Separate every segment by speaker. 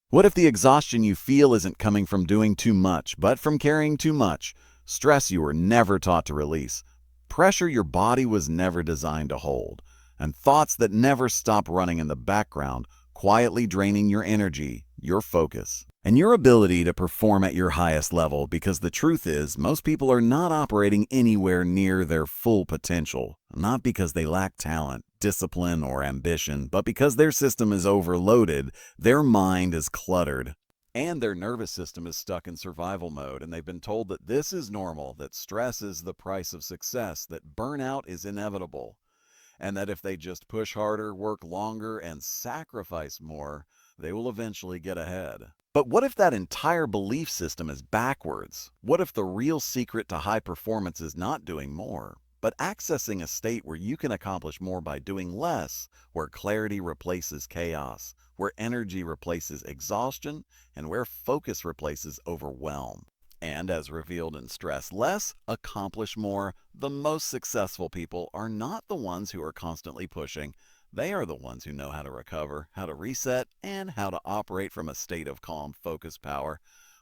Speaker 1: What if the exhaustion you feel isn't coming from doing too much, but from carrying too much? Stress you were never taught to release, pressure your body was never designed to hold, and thoughts that never stop running in the background, quietly draining your energy, your focus, and your ability to perform at your highest level, because the truth is, most people are not operating anywhere near their full potential, not because they lack talent, discipline, or ambition, but because their system is overloaded, their mind is cluttered, and their nervous system is stuck in survival mode, and they've been told that this is normal, that stress is the price of success, that burnout is inevitable, and that if they just push harder, work longer, and sacrifice more, they will eventually get ahead. But what if that entire belief system is backwards? What if the real secret to high performance is not doing more, but accessing a state where you can accomplish more by doing less, where clarity replaces chaos, where energy replaces exhaustion, and where focus replaces overwhelm? And as revealed in Stress Less, Accomplish More, the most successful people are not the ones who are constantly pushing. They are the ones who know how to recover, how to reset, and how to operate from a state of calm, focused power.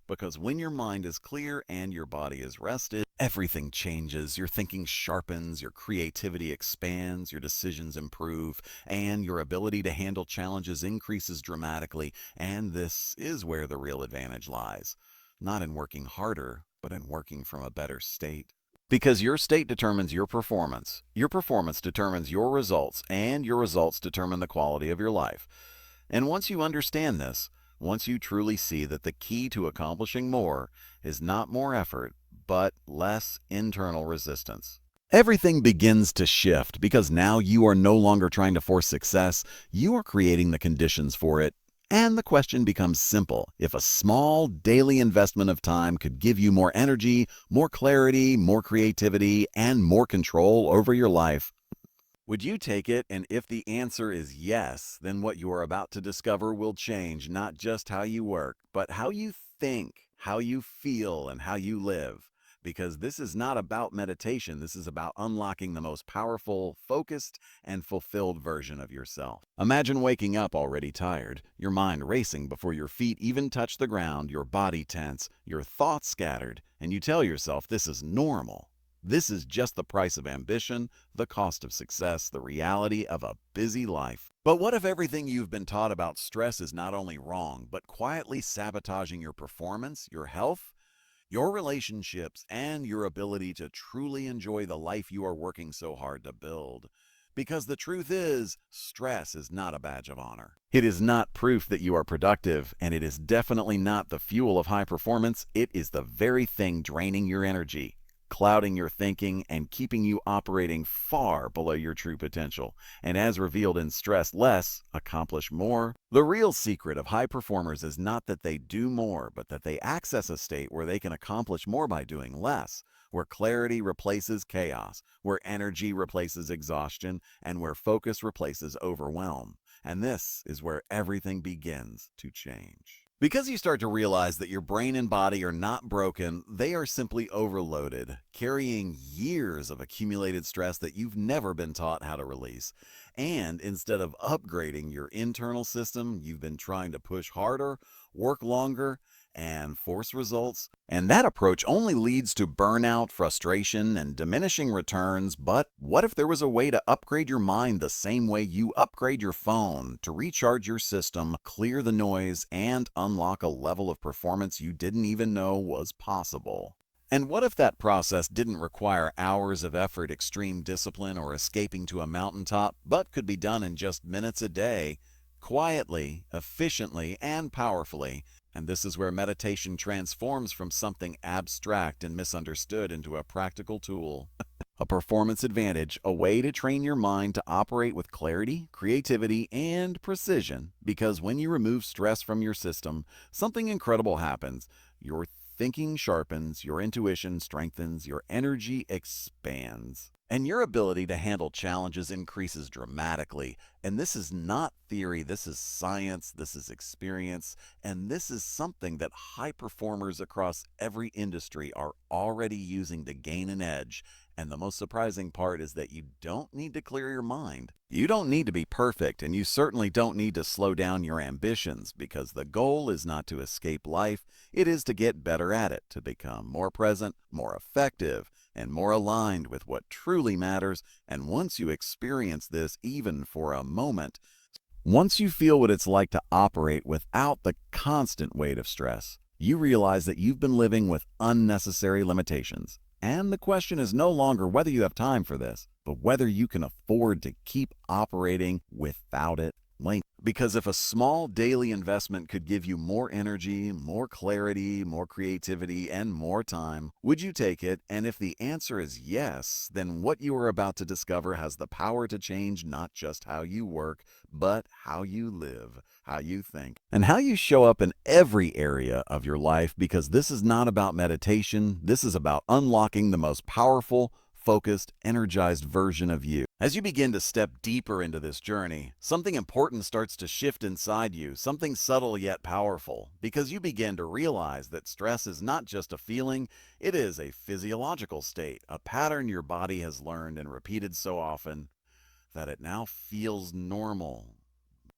Speaker 1: Because when your mind is clear and your body is rested, everything changes. Your thinking sharpens, your creativity expands, your decisions improve, and your ability to handle challenges increases dramatically. And this is where the real advantage lies. Not in working harder, but in working from a better state. Because your state determines your performance determines your results, and your results determine the quality of your life. And once you understand this, once you truly see that the key to accomplishing more is not more effort, but less internal resistance, everything begins to shift, because now you are no longer trying to force success, you are creating the conditions for it. And the question becomes simple. If a small daily investment of time could give you more energy, more clarity, more creativity, and more control over your life, would you take it? And if the answer is yes, then what you are about to discover will change not just how you work, but how you think, how you feel, and how you live. Because this is not about meditation, this is about unlocking the most powerful, focused, and fulfilled version of yourself. Imagine waking up already tired, your mind racing before your feet even touch the ground, your body tense, your thoughts scattered, and you tell yourself this is normal. This is just the price of ambition, the cost of success, the reality of a busy life. But what if everything you've been taught about stress is not only wrong, but quietly sabotaging your performance, your health, your relationships, and your ability to truly enjoy the life you are working so hard to build? Because the truth is, stress is not a badge of honor. It is not proof that you are productive, and it is definitely not the fuel of high performance. It is the very thing draining your energy, clouding your thinking, and keeping you operating far below your true potential. And as revealed in Stress Less, Accomplish More, the real secret of high performers is not that they do more, but that they access a state where they can accomplish more by doing less, where clarity replaces chaos, where energy replaces exhaustion, and where focus replaces overwhelm. And this is where everything begins to change. Because you start to realize that your brain and body are not broken, they are simply overloaded, carrying years of accumulated stress that you've never been taught how to release. And instead of upgrading your internal system, you've been trying to push harder, work longer, and force results. And that approach only leads to burnout, frustration, and diminishing returns. But what if there was a way to upgrade your mind the same way you upgrade your phone, to recharge your system, clear the noise, and unlock a level of performance you didn't even know was possible? And what if that process didn't require hours of effort, extreme discipline, or escaping to a mountaintop, but could be done in just minutes a day, quietly, efficiently, and powerfully? And this is where meditation transforms from something abstract and misunderstood into a practical tool, a performance advantage, a way to train your mind to operate with clarity, creativity, and precision. Because when you remove stress from your system, something incredible happens. Your thinking sharpens, your intuition strengthens, your energy expands. And your ability to handle challenges increases dramatically. And this is not theory, this is science, this is experience, and this is something that high performers across every industry are already using to gain an edge. And the most surprising part is that you don't need to clear your mind. You don't need to be perfect, and you certainly don't need to slow down your ambitions, because the goal is not to escape life, it is to get better at it, to become more present, more effective, and more aligned with what truly matters. And once you experience this, even for a moment, once you feel what it's like to operate without the constant weight of stress, you realize that you've been living with unnecessary limitations. And the question is no longer whether you have time for this, but whether you can afford to keep operating without it. Because if a small daily investment could give you more energy, more clarity, more creativity, and more time, would you take it? And if the answer is yes, then what you are about to discover has the power to change not just how you work, but how you live, how you think, and how you show up in every area of your life. Because this is not about meditation, this is about unlocking the most powerful, focused, energized version of you. As you begin to step deeper into this journey, something important starts to shift inside you, something subtle yet powerful, because you begin to realize that stress is not just a feeling, it is a physiological state, a pattern your body has learned and repeated so often that it now feels normal.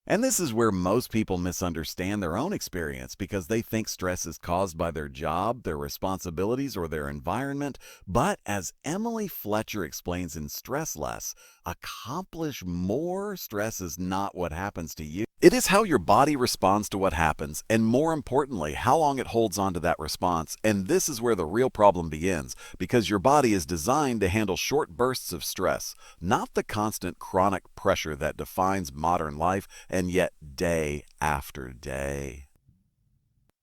Speaker 1: And this is where most people misunderstand their own experience, because they think stress is caused by their job, their responsibilities, or their environment. But as Emily Fletcher explains in Stress Less, accomplish more, stress is not what happens to you. It is how your body responds to what happens, and more importantly, how long it holds on to that response. And this is where the real problem begins, because your body is designed to handle short bursts of stress, not the constant chronic pressure that defines modern life, and yet day after day.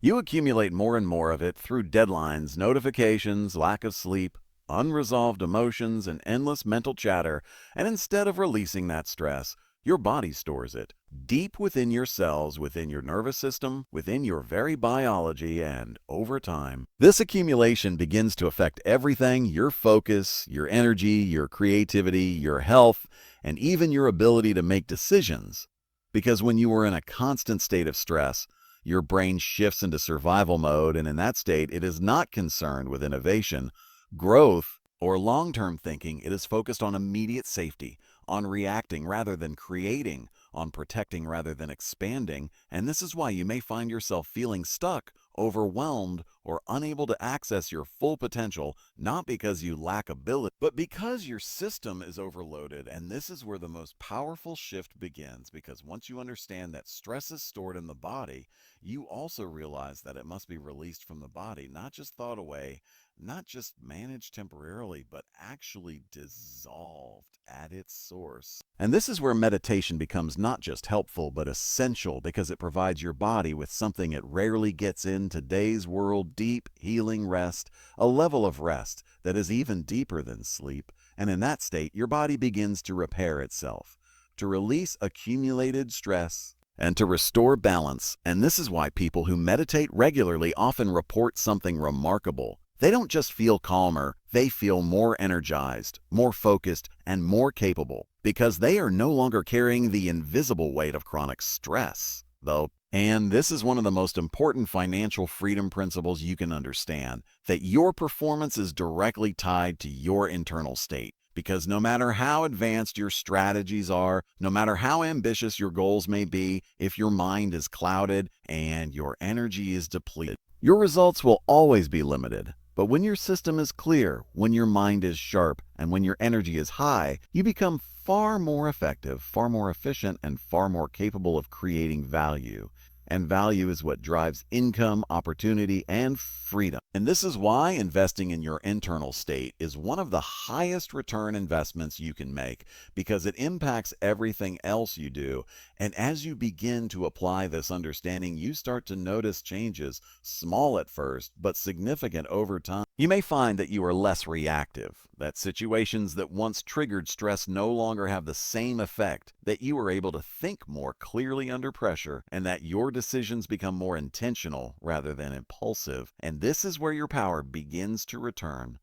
Speaker 1: You accumulate more and more of it through deadlines, notifications, lack of sleep, unresolved emotions, and endless mental chatter, and instead of releasing that stress, your body stores it deep within your cells, within your nervous system, within your very biology, and over time, this accumulation begins to affect everything: your focus, your energy, your creativity, your health, and even your ability to make decisions. Because when you are in a constant state of stress, your brain shifts into survival mode, and in that state, it is not concerned with innovation, growth, or long-term thinking. It is focused on immediate safety, on reacting rather than creating, on protecting rather than expanding. And this is why you may find yourself feeling stuck, overwhelmed, or unable to access your full potential, not because you lack ability, but because your system is overloaded. And this is where the most powerful shift begins, because once you understand that stress is stored in the body, you also realize that it must be released from the body, not just thought away, not just managed temporarily, but actually dissolved at its source. And this is where meditation becomes not just helpful, but essential, because it provides your body with something it rarely gets in today's world: deep, healing rest, a level of rest that is even deeper than sleep. And in that state, your body begins to repair itself, to release accumulated stress, and to restore balance. And this is why people who meditate regularly often report something remarkable. They don't just feel calmer, they feel more energized, more focused, and more capable, because they are no longer carrying the invisible weight of chronic stress, though. And this is one of the most important financial freedom principles you can understand, that your performance is directly tied to your internal state. Because no matter how advanced your strategies are, no matter how ambitious your goals may be, if your mind is clouded and your energy is depleted, your results will always be limited. But when your system is clear, when your mind is sharp, and when your energy is high, you become far more effective, far more efficient, and far more capable of creating value. And value is what drives income, opportunity, and freedom. And this is why investing in your internal state is one of the highest return investments you can make, because it impacts everything else you do. And as you begin to apply this understanding, you start to notice changes, small at first, but significant over time. You may find that you are less reactive, that situations that once triggered stress no longer have the same effect, that you are able to think more clearly under pressure, and that your decisions become more intentional rather than impulsive. And this is where your power begins to return.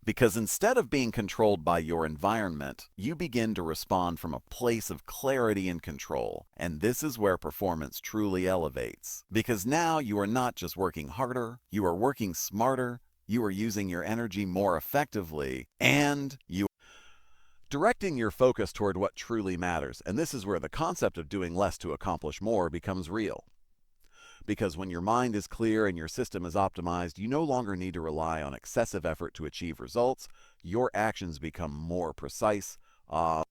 Speaker 1: Because instead of being controlled by your environment, you begin to respond from a place of clarity and control. And this is where performance truly elevates. Because now you are not just working harder, you are working smarter, you are using your energy more effectively, and you are directing your focus toward what truly matters. And this is where the concept of doing less to accomplish more becomes real. Because when your mind is clear and your system is optimized, you no longer need to rely on excessive effort to achieve results. Your actions become more precise,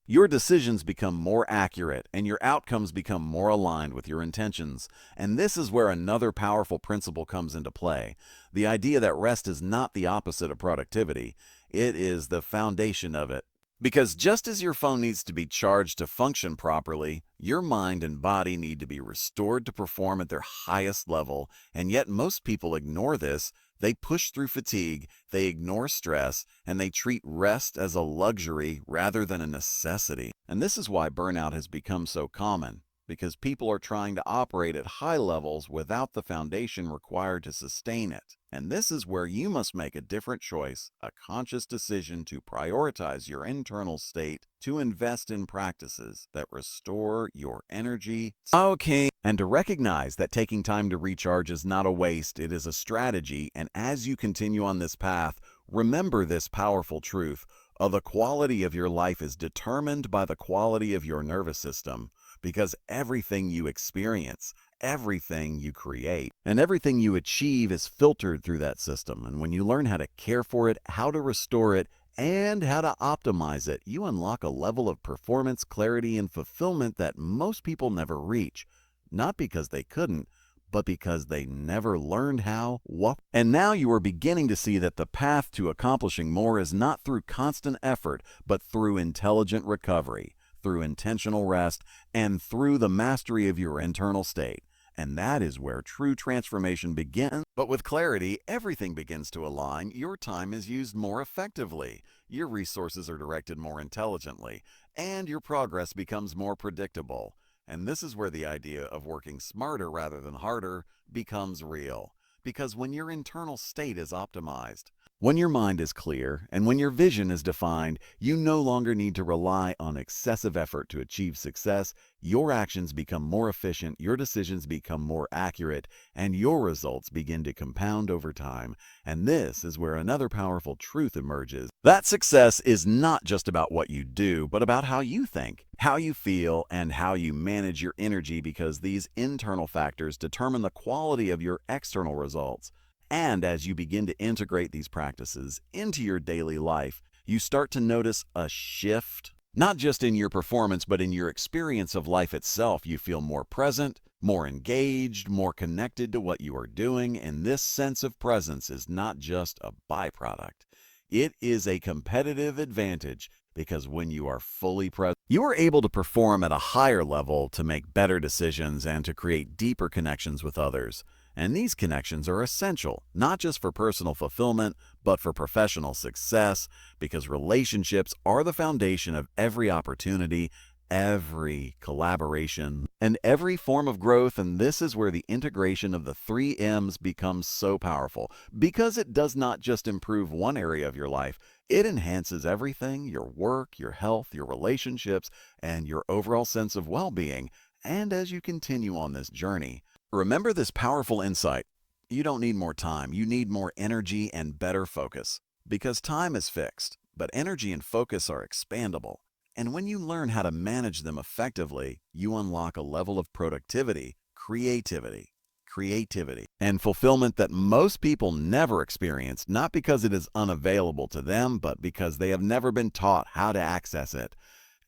Speaker 1: your decisions become more accurate, and your outcomes become more aligned with your intentions. And this is where another powerful principle comes into play. The idea that rest is not the opposite of productivity, it is the foundation of it. Because just as your phone needs to be charged to function properly, your mind and body need to be restored to perform at their highest level, and yet most people ignore this. They push through fatigue, they ignore stress, and they treat rest as a luxury rather than a necessity. And this is why burnout has become so common, because people are trying to operate at high levels without the foundation required to sustain it. And this is where you must make a different choice, a conscious decision to prioritize your internal state, to invest in practices that restore your energy. Okay. And to recognize that taking time to recharge is not a waste, it is a strategy. And as you continue on this path, remember this powerful truth. The quality of your life is determined by the quality of your nervous system, because everything you experience, everything you create, and everything you achieve is filtered through that system. And when you learn how to care for it, how to restore it, and how to optimize it, you unlock a level of performance, clarity, and fulfillment that most people never reach. Not because they couldn't, but because they never learned how. And now you are beginning to see that the path to accomplishing more is not through constant effort, but through intelligent recovery, through intentional rest, and through the mastery of your internal state. And that is where true transformation begins. But with clarity, everything begins to align. Your time is used more effectively. Your resources are directed more intelligently, and your progress becomes more predictable. And this is where the idea of working smarter rather than harder becomes real. Because when your internal state is optimized, when your mind is clear, and when your vision is defined, you no longer need to rely on excessive effort to achieve success. Your actions become more efficient, your decisions become more accurate, and your results begin to compound over time. And this is where another powerful truth emerges. That success is not just about what you do, but about how you think, how you feel, and how you manage your energy, because these internal factors determine the quality of your external results. And as you begin to integrate these practices into your daily life, you start to notice a shift, not just in your performance, but in your experience of life itself. You feel more present, more engaged, more connected to what you are doing. And this sense of presence is not just a byproduct. It is a competitive advantage, because when you are fully present, you are able to perform at a higher level, to make better decisions, and to create deeper connections with others. And these connections are essential, not just for personal fulfillment, but for professional success, because relationships are the foundation of every opportunity, every collaboration, and every form of growth. And this is where the integration of the 3 M's becomes so powerful, because it does not just improve one area of your life, it enhances everything: your work, your health, your relationships, and your overall sense of well-being. And as you continue on this journey, remember this powerful insight. You don't need more time, you need more energy and better focus. Because time is fixed, but energy and focus are expandable. And when you learn how to manage them effectively, you unlock a level of productivity, creativity, and fulfillment that most people never experience, not because it is unavailable to them, but because they have never been taught how to access it.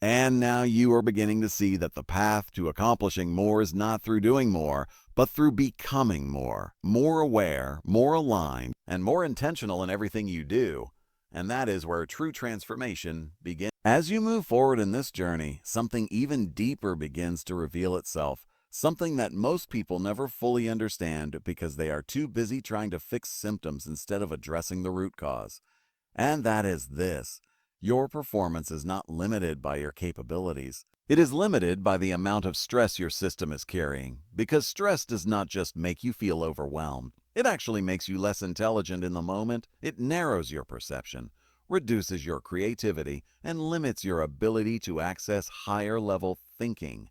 Speaker 1: And now you are beginning to see that the path to accomplishing more is not through doing more, but through becoming more aware, more aligned, and more intentional in everything you do. And that is where true transformation begins. As you move forward in this journey, something even deeper begins to reveal itself, something that most people never fully understand, because they are too busy trying to fix symptoms instead of addressing the root cause. And that is this: your performance is not limited by your capabilities. It is limited by the amount of stress your system is carrying, because stress does not just make you feel overwhelmed. It actually makes you less intelligent in the moment. It narrows your perception, reduces your creativity, and limits your ability to access higher-level thinking.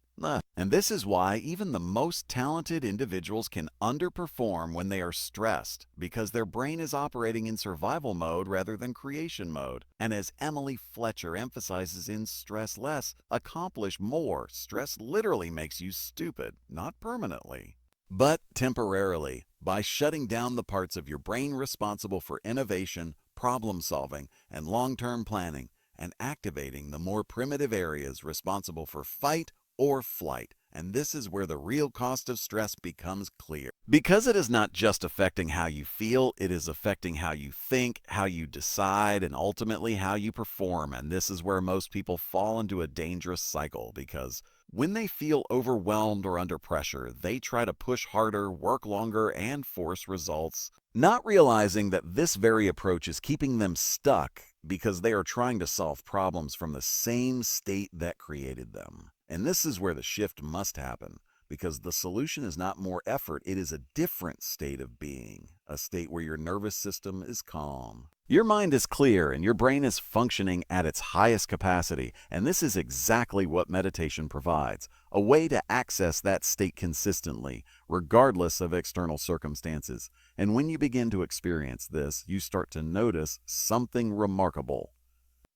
Speaker 1: And this is why even the most talented individuals can underperform when they are stressed, because their brain is operating in survival mode rather than creation mode. And as Emily Fletcher emphasizes in Stress Less, Accomplish More, stress literally makes you stupid, not permanently, but temporarily, by shutting down the parts of your brain responsible for innovation, problem solving, and long-term planning, and activating the more primitive areas responsible for fight or flight. And this is where the real cost of stress becomes clear. Because it is not just affecting how you feel, it is affecting how you think, how you decide, and ultimately how you perform. And this is where most people fall into a dangerous cycle, because when they feel overwhelmed or under pressure, they try to push harder, work longer, and force results, not realizing that this very approach is keeping them stuck because they are trying to solve problems from the same state that created them. And this is where the shift must happen, because the solution is not more effort, it is a different state of being, a state where your nervous system is calm, your mind is clear, and your brain is functioning at its highest capacity. And this is exactly what meditation provides, a way to access that state consistently, regardless of external circumstances. And when you begin to experience this, you start to notice something remarkable.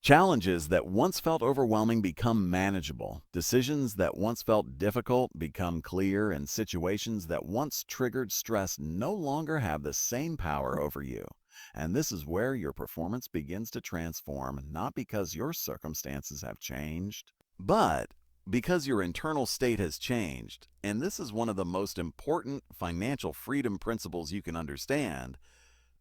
Speaker 1: Challenges that once felt overwhelming become manageable. Decisions that once felt difficult become clear, and situations that once triggered stress no longer have the same power over you. And this is where your performance begins to transform, not because your circumstances have changed, but because your internal state has changed. And this is one of the most important financial freedom principles you can understand,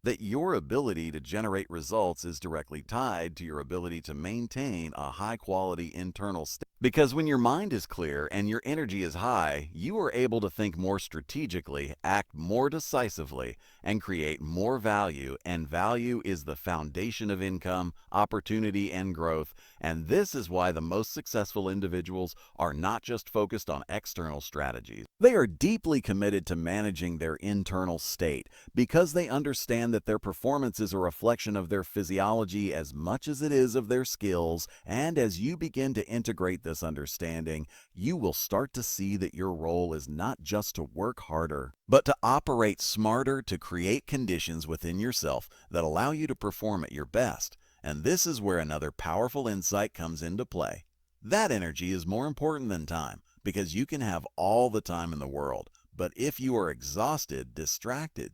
Speaker 1: that your ability to generate results is directly tied to your ability to maintain a high-quality internal state. Because when your mind is clear and your energy is high, you are able to think more strategically, act more decisively, and create more value. And value is the foundation of income, opportunity, and growth. And this is why the most successful individuals are not just focused on external strategies. They are deeply committed to managing their internal state, because they understand that their performance is a reflection of their physiology as much as it is of their skills. And as you begin to integrate this understanding, you will start to see that your role is not just to work harder, but to operate smarter, to create conditions within yourself that allow you to perform at your best. And this is where another powerful insight comes into play. That energy is more important than time, because you can have all the time in the world, but if you are exhausted, distracted,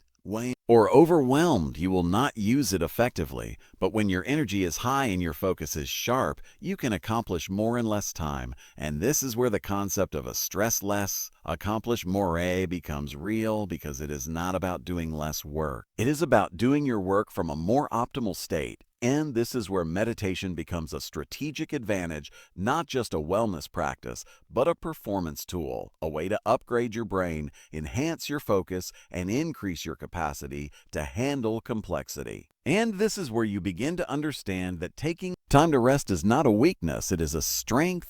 Speaker 1: or overwhelmed, you will not use it effectively. But when your energy is high and your focus is sharp, you can accomplish more in less time. And this is where the concept of a stress less, accomplish more becomes real, because it is not about doing less work. It is about doing your work from a more optimal state. And this is where meditation becomes a strategic advantage, not just a wellness practice, but a performance tool, a way to upgrade your brain, enhance your focus, and increase your capacity to handle complexity. And this is where you begin to understand that taking time to rest is not a weakness, it is a strength.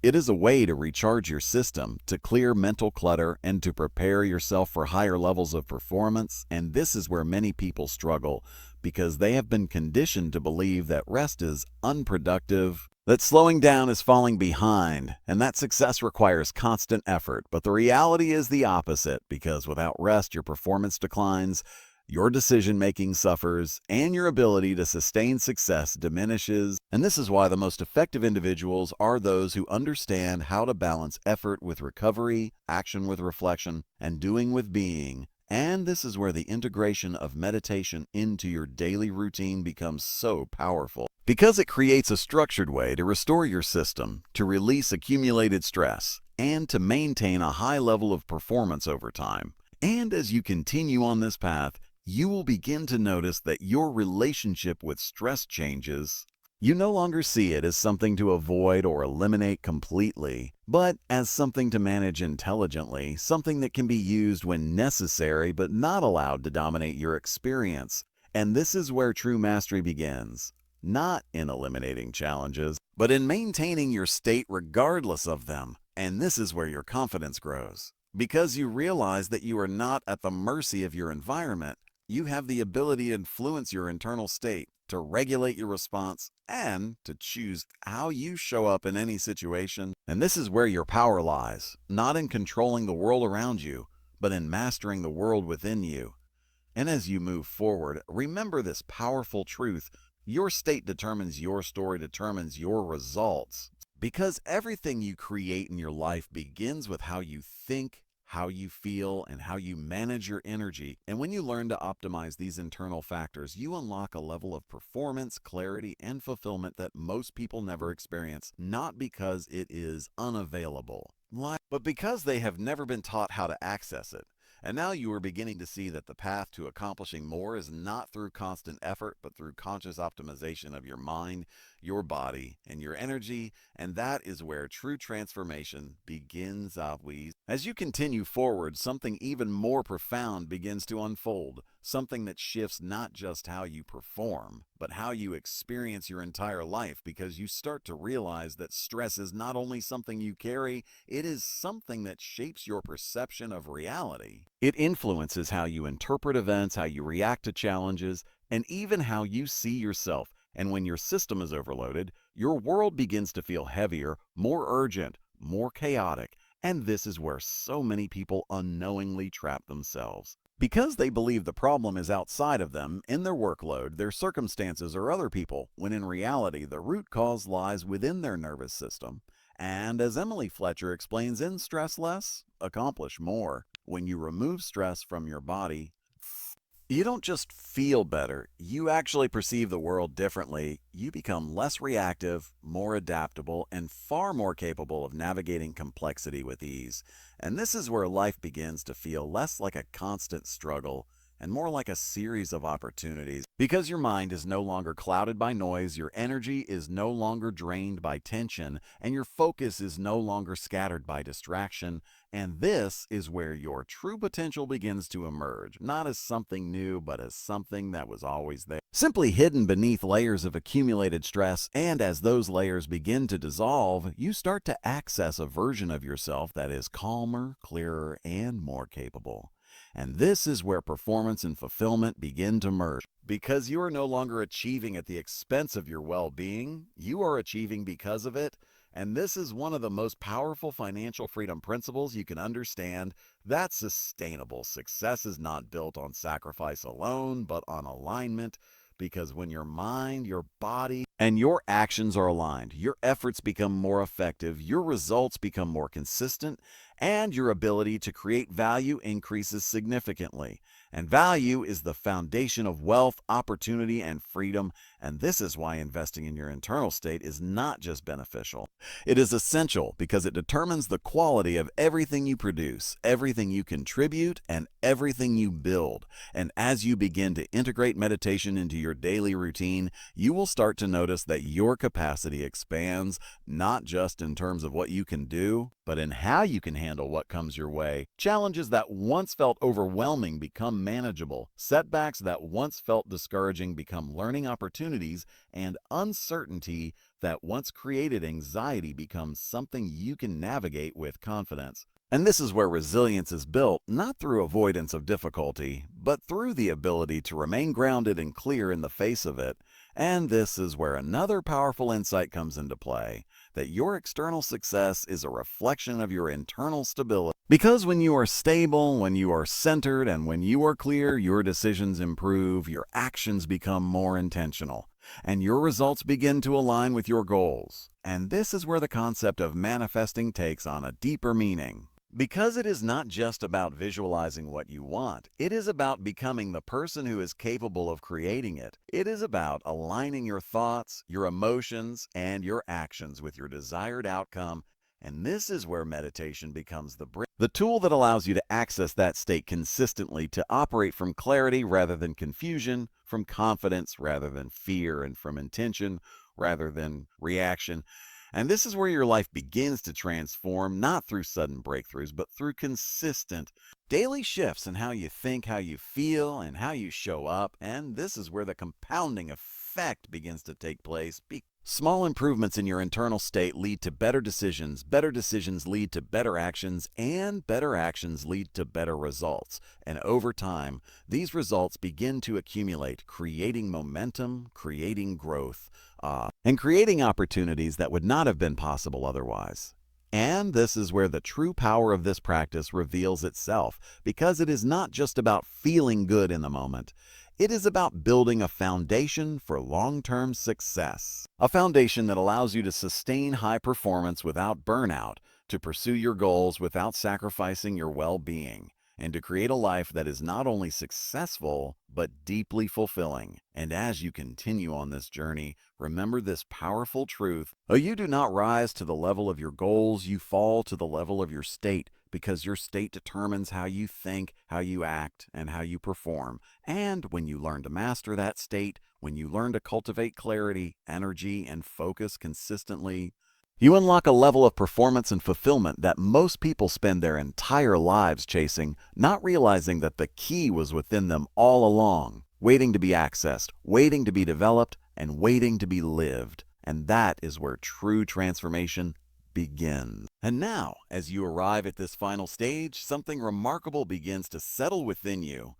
Speaker 1: It is a way to recharge your system, to clear mental clutter, and to prepare yourself for higher levels of performance. And this is where many people struggle, because they have been conditioned to believe that rest is unproductive, that slowing down is falling behind, and that success requires constant effort. But the reality is the opposite, because without rest, your performance declines, your decision-making suffers, and your ability to sustain success diminishes. And this is why the most effective individuals are those who understand how to balance effort with recovery, action with reflection, and doing with being. And this is where the integration of meditation into your daily routine becomes so powerful, because it creates a structured way to restore your system, to release accumulated stress, and to maintain a high level of performance over time. And as you continue on this path, you will begin to notice that your relationship with stress changes. You no longer see it as something to avoid or eliminate completely, but as something to manage intelligently, something that can be used when necessary but not allowed to dominate your experience. And this is where true mastery begins, not in eliminating challenges, but in maintaining your state regardless of them. And this is where your confidence grows, because you realize that you are not at the mercy of your environment, You have the ability to influence your internal state, to regulate your response, and to choose how you show up in any situation. And this is where your power lies, not in controlling the world around you, but in mastering the world within you. And as you move forward, remember this powerful truth: your state determines your story, determines your results. Because everything you create in your life begins with how you think, how you feel, and how you manage your energy. And when you learn to optimize these internal factors, you unlock a level of performance, clarity, and fulfillment that most people never experience, not because it is unavailable, but because they have never been taught how to access it. And now you are beginning to see that the path to accomplishing more is not through constant effort, but through conscious optimization of your mind, your body, and your energy. And that is where true transformation begins. As you continue forward, something even more profound begins to unfold. Something that shifts not just how you perform, but how you experience your entire life, because you start to realize that stress is not only something you carry, it is something that shapes your perception of reality. It influences how you interpret events, how you react to challenges, and even how you see yourself. And when your system is overloaded, your world begins to feel heavier, more urgent, more chaotic. And this is where so many people unknowingly trap themselves. Because they believe the problem is outside of them, in their workload, their circumstances, or other people, when in reality the root cause lies within their nervous system. And as Emily Fletcher explains in Stress Less, Accomplish More, when you remove stress from your body, you don't just feel better, you actually perceive the world differently. You become less reactive, more adaptable, and far more capable of navigating complexity with ease. And this is where life begins to feel less like a constant struggle and more like a series of opportunities. Because your mind is no longer clouded by noise, your energy is no longer drained by tension, and your focus is no longer scattered by distraction. And this is where your true potential begins to emerge, not as something new, but as something that was always there, simply hidden beneath layers of accumulated stress. And as those layers begin to dissolve, you start to access a version of yourself that is calmer, clearer, and more capable. And this is where performance and fulfillment begin to merge. Because you are no longer achieving at the expense of your well-being, you are achieving because of it. And this is one of the most powerful financial freedom principles you can understand: that sustainable success is not built on sacrifice alone, but on alignment. Because when your mind, your body, and your actions are aligned, your efforts become more effective, your results become more consistent, and your ability to create value increases significantly. And value is the foundation of wealth, opportunity, and freedom. And this is why investing in your internal state is not just beneficial. It is essential because it determines the quality of everything you produce, everything you contribute, and everything you build. And as you begin to integrate meditation into your daily routine, you will start to notice that your capacity expands, not just in terms of what you can do, but in how you can handle what comes your way. Challenges that once felt overwhelming become manageable. Setbacks that once felt discouraging become learning opportunities, and uncertainty that once created anxiety becomes something you can navigate with confidence. And this is where resilience is built, not through avoidance of difficulty, but through the ability to remain grounded and clear in the face of it. And this is where another powerful insight comes into play: that your external success is a reflection of your internal stability. Because when you are stable, when you are centered, and when you are clear, your decisions improve, your actions become more intentional, and your results begin to align with your goals. And this is where the concept of manifesting takes on a deeper meaning. Because it is not just about visualizing what you want, it is about becoming the person who is capable of creating it. It is about aligning your thoughts, your emotions, and your actions with your desired outcome. And this is where meditation becomes the tool that allows you to access that state consistently, to operate from clarity rather than confusion, from confidence rather than fear, and from intention rather than reaction. And this is where your life begins to transform, not through sudden breakthroughs, but through consistent daily shifts in how you think, how you feel, and how you show up. And this is where the compounding effect begins to take place. Small improvements in your internal state lead to better decisions lead to better actions, and better actions lead to better results. And over time, these results begin to accumulate, creating momentum, creating growth, and creating opportunities that would not have been possible otherwise. And this is where the true power of this practice reveals itself, because it is not just about feeling good in the moment. It is about building a foundation for long-term success. A foundation that allows you to sustain high performance without burnout, to pursue your goals without sacrificing your well-being, and to create a life that is not only successful, but deeply fulfilling. And as you continue on this journey, remember this powerful truth: you do not rise to the level of your goals, you fall to the level of your state, because your state determines how you think, how you act, and how you perform. And when you learn to master that state, when you learn to cultivate clarity, energy, and focus consistently, you unlock a level of performance and fulfillment that most people spend their entire lives chasing, not realizing that the key was within them all along, waiting to be accessed, waiting to be developed, and waiting to be lived. And that is where true transformation begins. And now, as you arrive at this final stage, something remarkable begins to settle within you.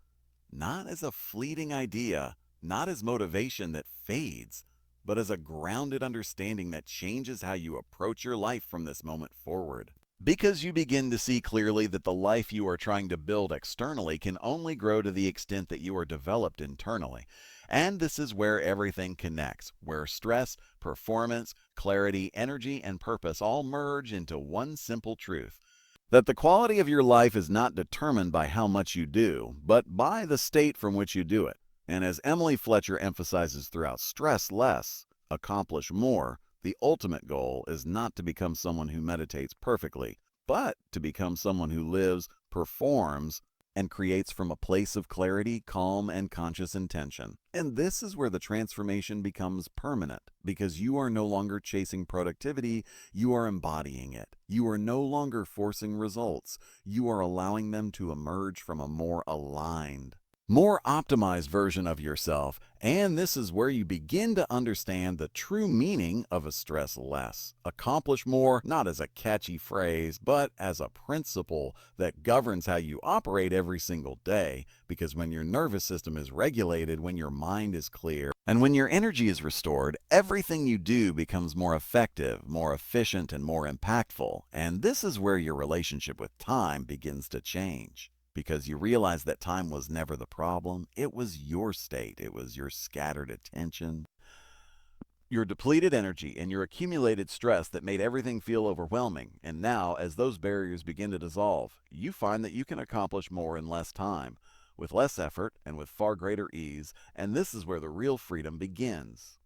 Speaker 1: Not as a fleeting idea, not as motivation that fades, but as a grounded understanding that changes how you approach your life from this moment forward. Because you begin to see clearly that the life you are trying to build externally can only grow to the extent that you are developed internally. And this is where everything connects, where stress, performance, clarity, energy, and purpose all merge into one simple truth: that the quality of your life is not determined by how much you do, but by the state from which you do it. And as Emily Fletcher emphasizes throughout, stress less, accomplish more. The ultimate goal is not to become someone who meditates perfectly, but to become someone who lives, performs, and creates from a place of clarity, calm, and conscious intention. And this is where the transformation becomes permanent, because you are no longer chasing productivity, you are embodying it. You are no longer forcing results, you are allowing them to emerge from a more aligned, more optimized version of yourself. And this is where you begin to understand the true meaning of a stress less, accomplish more, not as a catchy phrase, but as a principle that governs how you operate every single day. Because when your nervous system is regulated, when your mind is clear, and when your energy is restored, everything you do becomes more effective, more efficient, and more impactful. And this is where your relationship with time begins to change, because you realize that time was never the problem. It was your state. It was your scattered attention, your depleted energy, and your accumulated stress that made everything feel overwhelming. And now, as those barriers begin to dissolve, you find that you can accomplish more in less time, with less effort, and with far greater ease. And this is where the real freedom begins.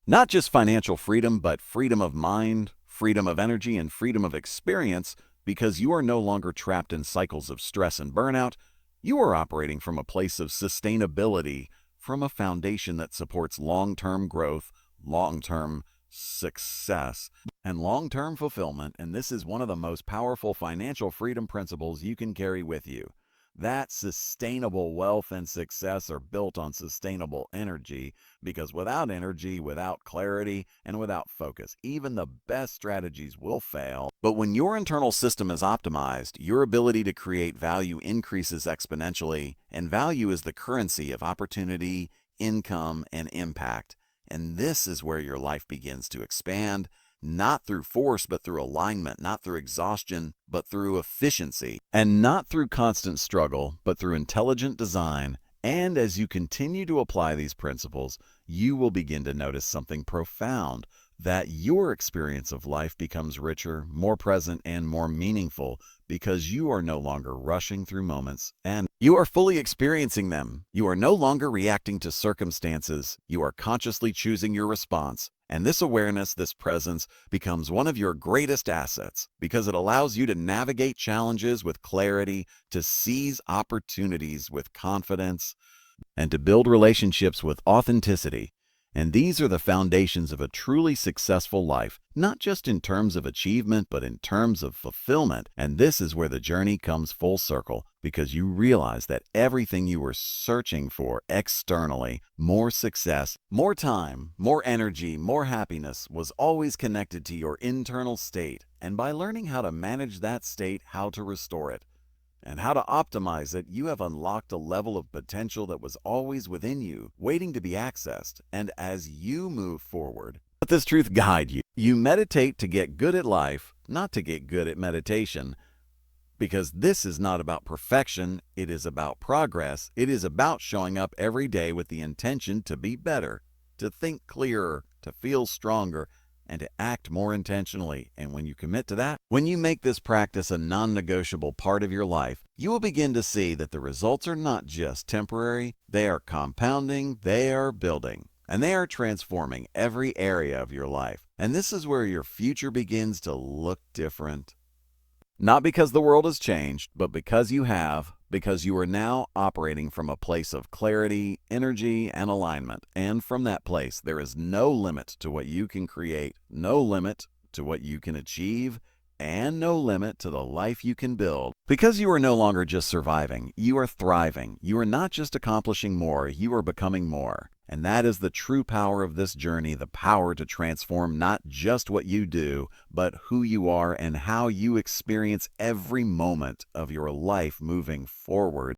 Speaker 1: Not just financial freedom, but freedom of mind, freedom of energy, and freedom of experience. Because you are no longer trapped in cycles of stress and burnout, you are operating from a place of sustainability, from a foundation that supports long-term growth, long-term success, and long-term fulfillment. And this is one of the most powerful financial freedom principles you can carry with you. That sustainable wealth and success are built on sustainable energy, because without energy, without clarity, and without focus, even the best strategies will fail. But when your internal system is optimized, your ability to create value increases exponentially, and value is the currency of opportunity, income, and impact. And this is where your life begins to expand, not through force, but through alignment, not through exhaustion, but through efficiency, and not through constant struggle, but through intelligent design. And as you continue to apply these principles, you will begin to notice something profound: that your experience of life becomes richer, more present, and more meaningful, because you are no longer rushing through moments, and you are fully experiencing them. You are no longer reacting to circumstances. You are consciously choosing your response. And this awareness, this presence, becomes one of your greatest assets, because it allows you to navigate challenges with clarity, to seize opportunities with confidence, and to build relationships with authenticity. And these are the foundations of a truly successful life, not just in terms of achievement, but in terms of fulfillment. And this is where the journey comes full circle, because you realize that everything you were searching for externally, more success, more time, more energy, more happiness, was always connected to your internal state. And by learning how to manage that state, how to restore it, and how to optimize it, you have unlocked a level of potential that was always within you, waiting to be accessed. And as you move forward, let this truth guide you. You meditate to get good at life, not to get good at meditation. Because this is not about perfection, it is about progress. It is about showing up every day with the intention to be better, to think clearer, to feel stronger, and to act more intentionally. And when you commit to that, when you make this practice a non-negotiable part of your life, you will begin to see that the results are not just temporary, they are compounding, they are building, and they are transforming every area of your life. And this is where your future begins to look different. Not because the world has changed, but because you are now operating from a place of clarity, energy, and alignment. And from that place, there is no limit to what you can create, no limit to what you can achieve, and no limit to the life you can build. Because you are no longer just surviving, you are thriving. You are not just accomplishing more, you are becoming more. And that is the true power of this journey, the power to transform not just what you do, but who you are and how you experience every moment of your life moving forward.